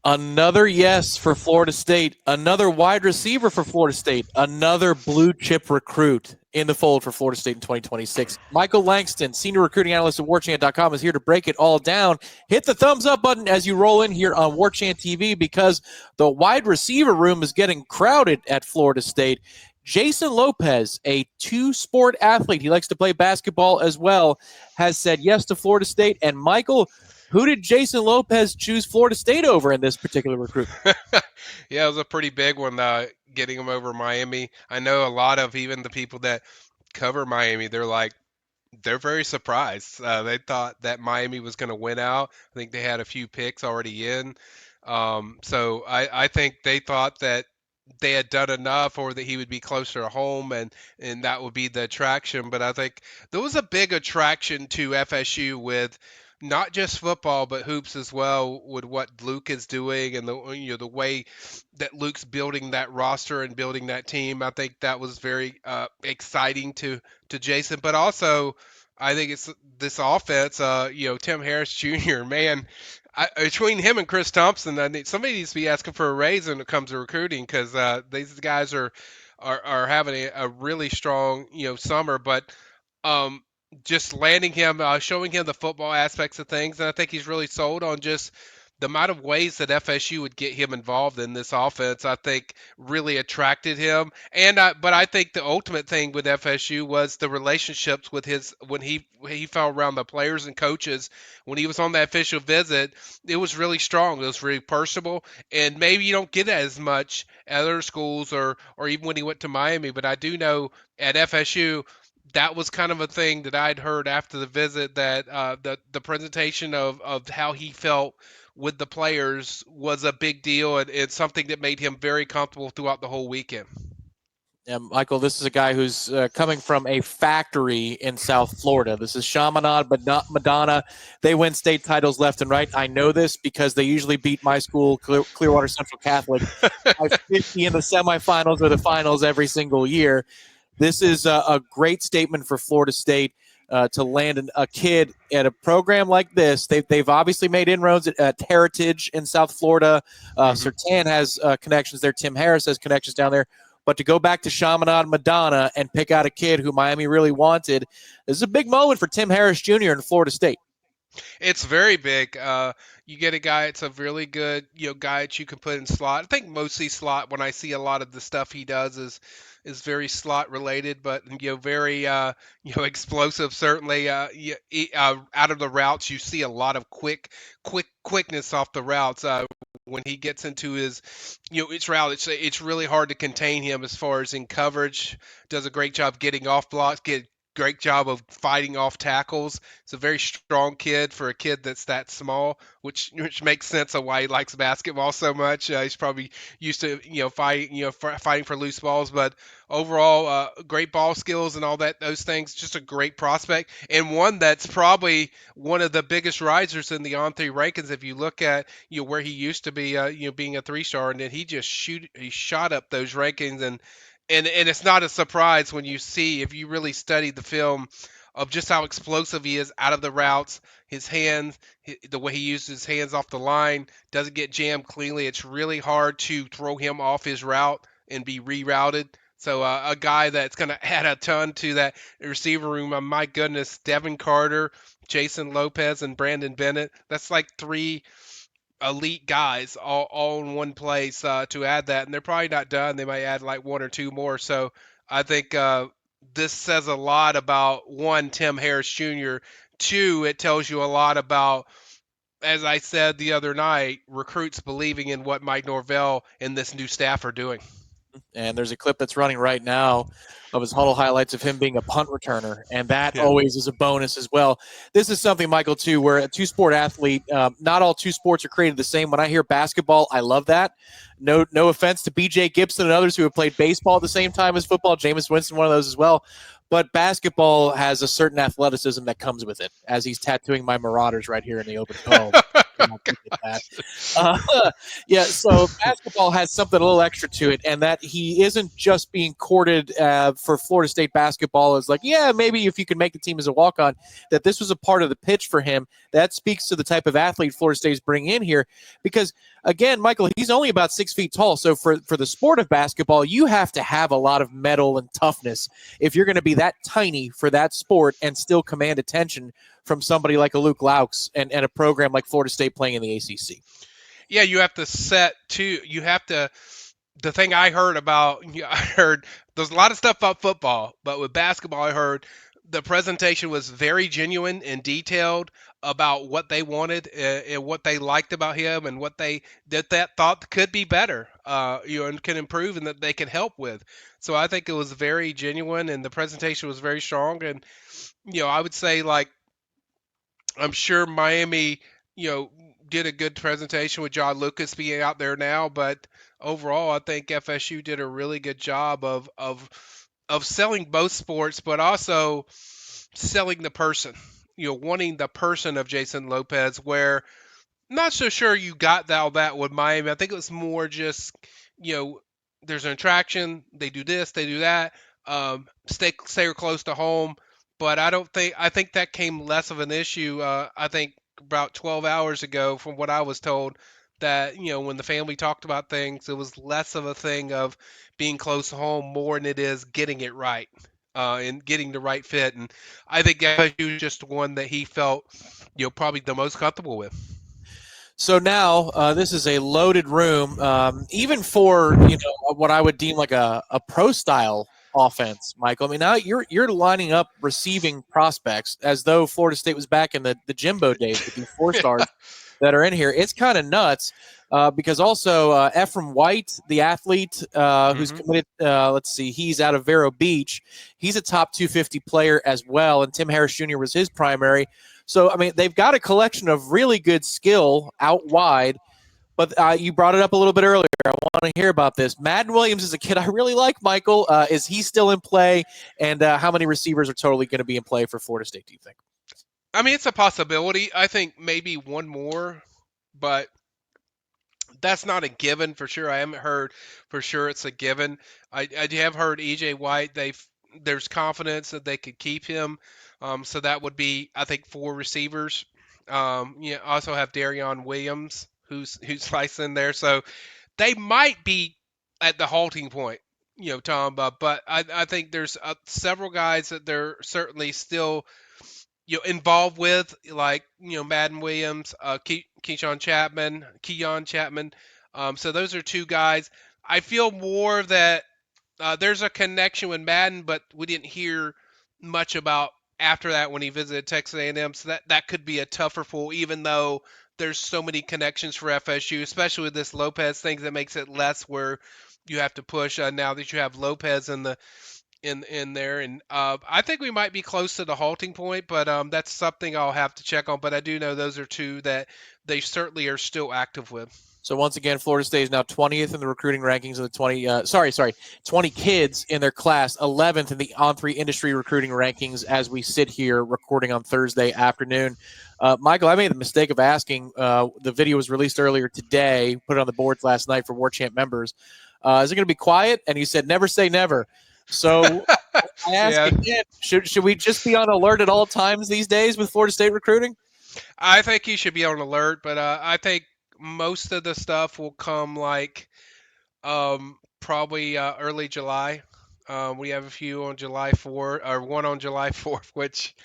Another yes for Florida State. Another wide receiver for Florida State. Another blue chip recruit in the fold for Florida State in 2026. Michael Langston, senior recruiting analyst at Warchant.com, is here to break it all down. Hit the thumbs up button as you roll in here on Warchant TV because the wide receiver room is getting crowded at Florida State. Jasen Lopez, a two-sport athlete, he likes to play basketball as well, has said yes to Florida State. And Michael, who did Jasen Lopez choose Florida State over in this particular recruitment? Yeah, it was a pretty big one, getting him over Miami. I know a lot of even the people that cover Miami, they're very surprised. They thought that Miami was going to win out. I think they had a few picks already in. So I think they thought that they had done enough or that he would be closer to home and that would be the attraction. But I think there was a big attraction to FSU with not just football but hoops as well with what Luke is doing and the way that Luke's building that roster and building that team. I think that was very exciting to Jasen, but also I think it's this offense. Tim Harris Jr. Man, between him and Chris Thompson, somebody needs to be asking for a raise when it comes to recruiting because these guys are having a really strong summer. But um, just landing him, showing him the football aspects of things, and I think he's really sold on just the amount of ways that FSU would get him involved in this offense. I think really attracted him, but I think the ultimate thing with FSU was the relationships with his when he fell around the players and coaches when he was on that official visit. It was really strong. It was really personable, and maybe you don't get that as much at other schools or even when he went to Miami. But I do know at FSU that was kind of a thing that I'd heard after the visit that the presentation of how he felt with the players was a big deal and it's something that made him very comfortable throughout the whole weekend. Yeah, Michael, this is a guy who's coming from a factory in South Florida. This is Chaminade, Madonna. They win state titles left and right. I know this because they usually beat my school, Clearwater Central Catholic, by 50 in the semifinals or the finals every single year. This is a great statement for Florida State to land a kid at a program like this. They've obviously made inroads at Heritage in South Florida. Sertan has connections there. Tim Harris has connections down there. But to go back to Chaminade Madonna and pick out a kid who Miami really wanted, this is a big moment for Tim Harris Jr. in Florida State. It's very big. You get a guy. It's a really good, guy that you can put in slot. I think mostly slot. When I see a lot of the stuff he does is very slot related, but very explosive. Certainly, out of the routes, you see a lot of quickness off the routes. When he gets into his, each route, it's really hard to contain him as far as in coverage. Does a great job getting off blocks, great job of fighting off tackles. It's a very strong kid for a kid that's that small, which makes sense of why he likes basketball so much. He's probably used to fighting for loose balls, but overall, great ball skills and all that those things. Just a great prospect and one that's probably one of the biggest risers in the on-3 rankings. If you look at where he used to be, being a 3-star, and then he shot up those rankings and it's not a surprise when you see, if you really study the film, of just how explosive he is out of the routes, his hands, the way he uses his hands off the line, doesn't get jammed cleanly. It's really hard to throw him off his route and be rerouted. So a guy that's going to add a ton to that receiver room. My goodness, Devin Carter, Jasen Lopez, and Brandon Bennett. That's like 3 elite guys all in one place to add that, and they're probably not done. They might add like 1 or 2 more. So I think this says a lot about, one, Tim Harris Jr. 2, it tells you a lot about, as I said the other night, recruits believing in what Mike Norvell and this new staff are doing. And there's a clip that's running right now of his huddle highlights of him being a punt returner, and that always is a bonus as well. This is something, Michael, too, where a two-sport athlete, not all two sports are created the same. When I hear basketball, I love that. No offense to B.J. Gibson and others who have played baseball at the same time as football. Jameis Winston, one of those as well. But basketball has a certain athleticism that comes with it, as he's tattooing my Marauders right here in the open home. You get that. Uh, yeah, so basketball has something a little extra to it, and that he isn't just being courted for Florida State basketball as like, yeah, maybe if you can make the team as a walk on, that this was a part of the pitch for him. That speaks to the type of athlete Florida State is bringing in here. Because, again, Michael, he's only about 6 feet tall. So for the sport of basketball, you have to have a lot of mettle and toughness if you're going to be that tiny for that sport and still command attention from somebody like a Luke Laux and a program like Florida State playing in the ACC. Yeah, you have to set too. You have to. The thing I heard about, I heard there's a lot of stuff about football, but with basketball, I heard the presentation was very genuine and detailed about what they wanted and what they liked about him and what they that thought could be better, and can improve and that they can help with. So I think it was very genuine and the presentation was very strong. And I would say like I'm sure Miami, did a good presentation with John Lucas being out there now, but overall, I think FSU did a really good job of selling both sports, but also selling the person. Wanting the person of Jasen Lopez, where not so sure you got all that with Miami. I think it was more just, you know, there's an attraction. They do this, they do that. Stay close to home. But I think that came less of an issue. I think about 12 hours ago, from what I was told, that when the family talked about things, it was less of a thing of being close to home more than it is getting it right. And getting the right fit, and I think FSU was just one that he felt, probably the most comfortable with. So now this is a loaded room, even for what I would deem like a pro style offense, Michael. I mean, now you're lining up receiving prospects as though Florida State was back in the Jimbo days with these 4 stars that are in here. It's kind of nuts because also Ephraim White, the athlete who's Hmm. committed, let's see, he's out of Vero Beach. He's a top 250 player as well, and Tim Harris Jr. was his primary. So, I mean, they've got a collection of really good skill out wide, but you brought it up a little bit earlier. I want to hear about this. Madden Williams is a kid I really like, Michael. Is he still in play? And how many receivers are totally going to be in play for Florida State, do you think? I mean, it's a possibility. I think maybe one more, but that's not a given for sure. I haven't heard for sure it's a given. I have heard EJ White. There's confidence that they could keep him. So that would be, I think, 4 receivers. Also have Darion Williams, who's sliced in there. So they might be at the halting point, Tom. But I think there's several guys that they're certainly still involved with, like Madden Williams, Keon Chapman. So those are 2 guys. I feel more that there's a connection with Madden, but we didn't hear much about after that when he visited Texas A&M. So that could be a tougher pull, even though there's so many connections for FSU, especially with this Lopez thing that makes it less where you have to push now that you have Lopez in there. And I think we might be close to the halting point, but that's something I'll have to check on. But I do know those are 2 that they certainly are still active with. So once again, Florida State is now 20th in the recruiting rankings of the 20 kids in their class, 11th in the On3 industry recruiting rankings as we sit here recording on Thursday afternoon. Michael, I made the mistake of asking. The video was released earlier today, put it on the boards last night for Warchant members. Is it going to be quiet? And you said never say never. So I ask Yeah, again, should we just be on alert at all times these days with Florida State recruiting? I think you should be on alert, but I think most of the stuff will come like probably early July. We have a few on July 4th, or one on July 4th, which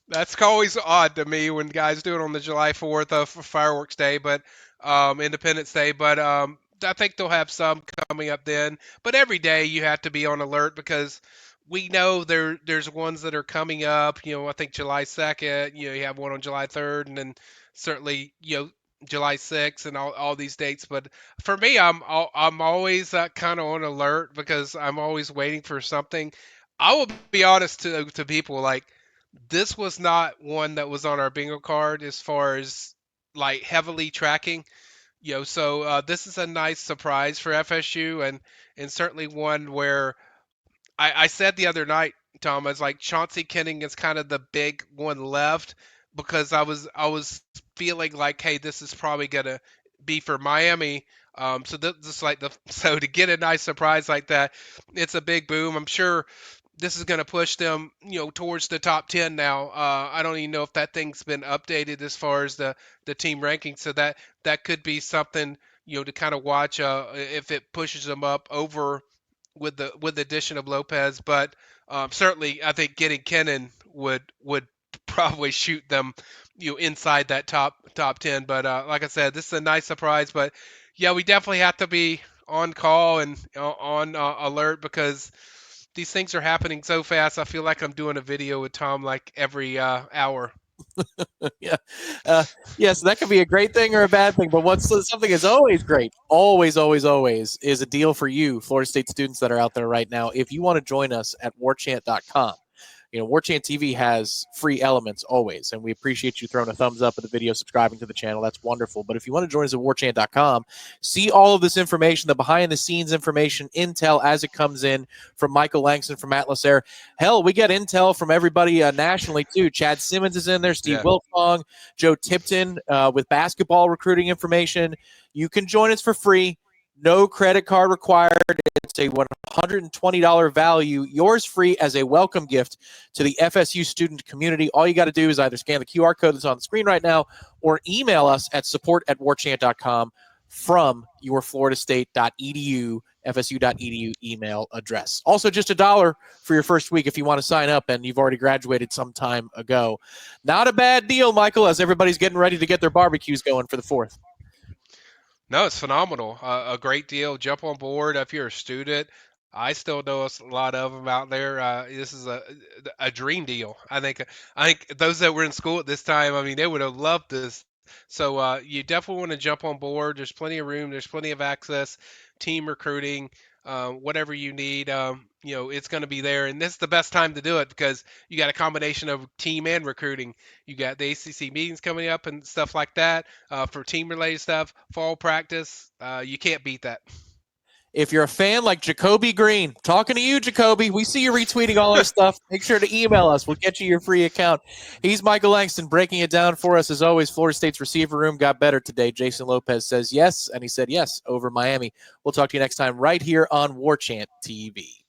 that's always odd to me when guys do it on the July 4th of Fireworks Day, but Independence Day. But I think they'll have some coming up then. But every day you have to be on alert because we know there's ones that are coming up. I think July 2nd. You have one on July 3rd, and then certainly July 6th and all these dates. But for me, I'm always kind of on alert because I'm always waiting for something. I will be honest to people, like this was not one that was on our bingo card as far as like heavily tracking. So this is a nice surprise for FSU, and certainly one where I said the other night, Tom, I was like Chauncey Kenning is kind of the big one left because I was feeling like, hey, this is probably gonna be for Miami. So to get a nice surprise like that, it's a big boom. I'm sure this is going to push them, towards the top 10 now. I don't even know if that thing's been updated as far as the team ranking. So that could be something, to kind of watch if it pushes them up over with the addition of Lopez. But certainly, I think getting Kennan would probably shoot them, inside that top 10. But like I said, this is a nice surprise. But yeah, we definitely have to be on call and on alert because these things are happening so fast. I feel like I'm doing a video with Tom like every hour. Yeah. Yes, that could be a great thing or a bad thing. But what's something is always great, always, always, always, is a deal for you, Florida State students that are out there right now. If you want to join us at warchant.com, Warchant TV has free elements always, and we appreciate you throwing a thumbs up at the video, subscribing to the channel. That's wonderful. But if you want to join us at warchant.com, see all of this information, the behind-the-scenes information, intel as it comes in from Michael Langston, from Matt Lasser. Hell, we get intel from everybody nationally, too. Chad Simmons is in there, Steve Wilfong, Joe Tipton with basketball recruiting information. You can join us for free. No credit card required. It's a $120 value, yours free as a welcome gift to the FSU student community. All you got to do is either scan the QR code that's on the screen right now or email us at support@warchant.com from your floridastate.edu, fsu.edu email address. Also, just $1 for your first week if you want to sign up and you've already graduated some time ago. Not a bad deal, Michael, as everybody's getting ready to get their barbecues going for the 4th. No, it's phenomenal. A great deal. Jump on board if you're a student. I still know a lot of them out there. This is a dream deal. I think those that were in school at this time, I mean, they would have loved this. So you definitely want to jump on board. There's plenty of room. There's plenty of access. Team recruiting, whatever you need, it's going to be there. And this is the best time to do it because you got a combination of team and recruiting. You got the ACC meetings coming up and stuff like that for team related stuff. Fall practice, you can't beat that. If you're a fan like Jacoby Green, talking to you, Jacoby, we see you retweeting all our stuff. Make sure to email us. We'll get you your free account. He's Michael Langston breaking it down for us. As always, Florida State's receiver room got better today. Jasen Lopez says yes, and he said yes over Miami. We'll talk to you next time right here on Warchant TV.